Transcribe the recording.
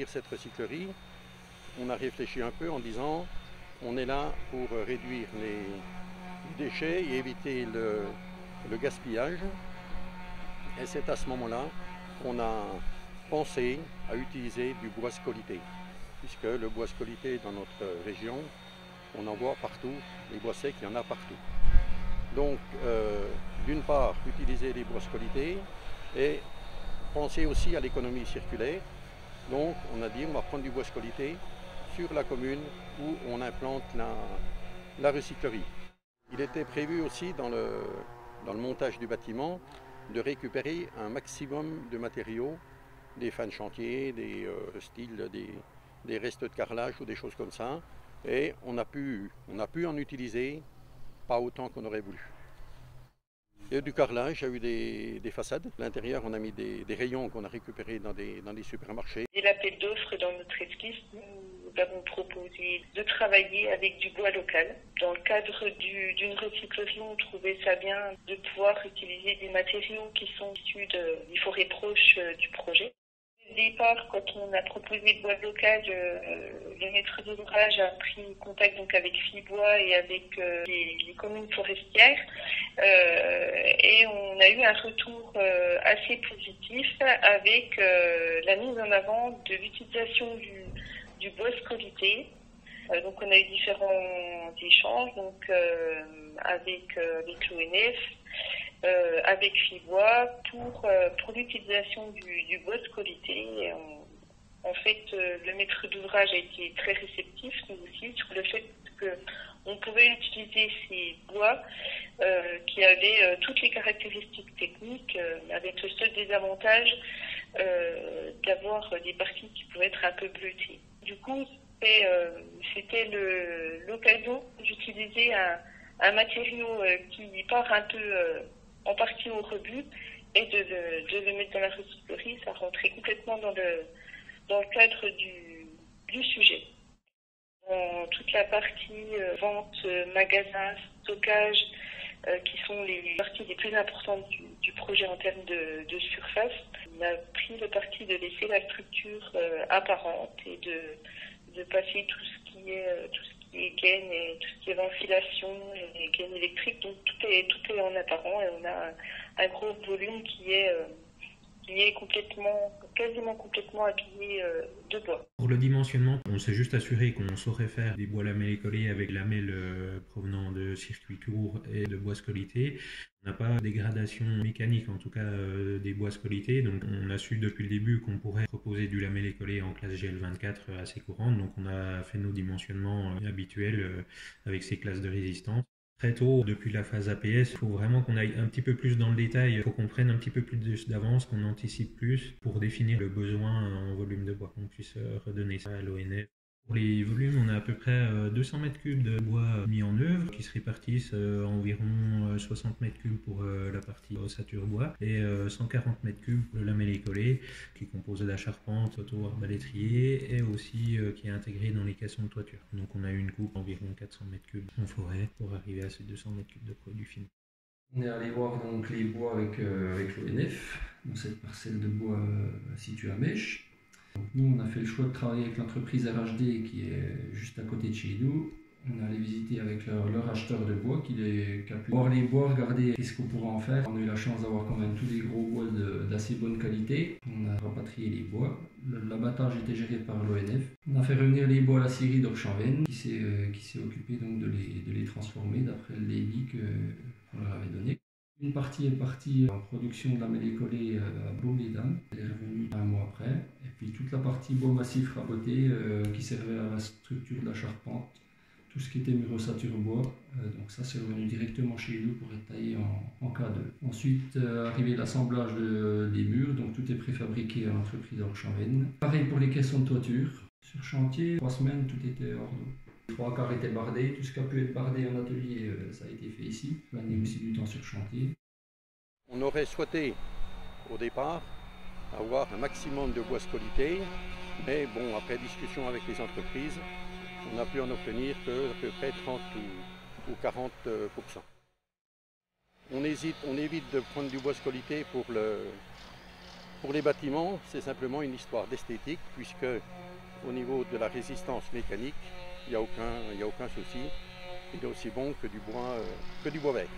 ouvrir cette recyclerie, on a réfléchi un peu en disant on est là pour réduire les déchets et éviter le gaspillage. Et c'est à ce moment-là qu'on a pensé à utiliser du bois scolyté, puisque le bois scolyté dans notre région, on en voit partout, les bois secs, il y en a partout. Donc, d'une part, utiliser les bois scolités et penser aussi à l'économie circulaire. Donc, on a dit on va prendre du bois scolité sur la commune où on implante la recyclerie. Il était prévu aussi dans le montage du bâtiment de récupérer un maximum de matériaux, des fins de chantier, des restes de carrelage ou des choses comme ça. Et on a pu en utiliser pas autant qu'on aurait voulu. Il y a eu du carrelage, il y a eu des façades. À l'intérieur, on a mis des rayons qu'on a récupérés dans des supermarchés. Dès l'appel d'offres dans notre esquisse, nous avons proposé de travailler avec du bois local. Dans le cadre d'une recyclerie, on trouvait ça bien de pouvoir utiliser des matériaux qui sont issus des forêts proches du projet. Au départ, quand on a proposé le bois local, le maître d'ouvrage a pris contact donc avec Fibois et avec les communes forestières et on a eu un retour assez positif avec la mise en avant de l'utilisation du bois scolité. Donc on a eu différents échanges donc avec l'ONF, avec Fibois pour l'utilisation du bois scolité. En fait, le maître d'ouvrage a été très réceptif, nous aussi, sur le fait qu'on pouvait utiliser ces bois qui avaient toutes les caractéristiques techniques, avec le seul désavantage d'avoir des parties qui pouvaient être un peu bleutées. Du coup, c'était l'occasion d'utiliser un matériau qui part un peu en partie au rebut et de le mettre dans la recyclerie. Ça rentrait complètement dans le cadre du sujet. Dans toute la partie vente, magasin, stockage, qui sont les parties les plus importantes du projet en termes de surface, on a pris le parti de laisser la structure apparente et de passer tout ce qui est gaine et tout ce qui est ventilation et gaine électrique. Donc tout est en apparent et on a un gros volume qui est quasiment complètement habillé de bois. Pour le dimensionnement, on s'est juste assuré qu'on saurait faire des bois lamellés collés avec lamelles provenant de circuits courts et de bois scolité. On n'a pas de dégradation mécanique, en tout cas des bois scolités. Donc on a su depuis le début qu'on pourrait proposer du lamellé collé en classe GL24 assez courante. Donc on a fait nos dimensionnements habituels avec ces classes de résistance. Très tôt, depuis la phase APS, il faut vraiment qu'on aille un petit peu plus dans le détail, il faut qu'on prenne un petit peu plus d'avance, qu'on anticipe plus pour définir le besoin en volume de bois, qu'on puisse redonner ça à l'ONF. Pour les volumes, on a à peu près 200 mètres cubes de bois mis en œuvre qui se répartissent environ 60 mètres cubes pour la partie ossature bois et 140 mètres cubes pour le lamellé collé qui est composé de la charpente, auto-arbalétrier et aussi qui est intégré dans les caissons de toiture. Donc on a eu une coupe d'environ 400 mètres cubes en forêt pour arriver à ces 200 mètres cubes de produit fini. On est allé voir donc les bois avec l'ONF, dans cette parcelle de bois située à Mèche. Nous, on a fait le choix de travailler avec l'entreprise RHD qui est juste à côté de chez nous. On est allé visiter avec leur acheteur de bois qui a pu voir les bois, regarder qu'est-ce qu'on pourrait en faire. On a eu la chance d'avoir quand même tous les gros bois d'assez bonne qualité. On a rapatrié les bois. L'abattage était géré par l'ONF. On a fait revenir les bois à la scierie d'Orchamven qui s'est occupé donc de les transformer d'après le débit qu'on leur avait donné. Une partie est partie en production de lamellé collé à Baume-les-Dames. Elle est revenue un mois après. Et puis toute la partie bois massif raboté qui servait à la structure de la charpente, tout ce qui était mur ossature bois. Donc ça c'est revenu directement chez nous pour être taillé en K2. Ensuite arrivé l'assemblage des murs, donc tout est préfabriqué à l'entreprise Orchamven. Pareil pour les caissons de toiture. Sur chantier, 3 semaines, tout était hors d'eau. 3 quarts étaient bardés, tout ce qui a pu être bardé en atelier, ça a été fait ici. On a aussi du temps sur chantier. On aurait souhaité, au départ, avoir un maximum de bois scolité, mais bon, après discussion avec les entreprises, on a pu en obtenir que à peu près 30 ou 40%. On évite de prendre du bois scolité pour Pour les bâtiments, c'est simplement une histoire d'esthétique, puisque au niveau de la résistance mécanique, il n'y a aucun souci. Il est aussi bon que du bois bec.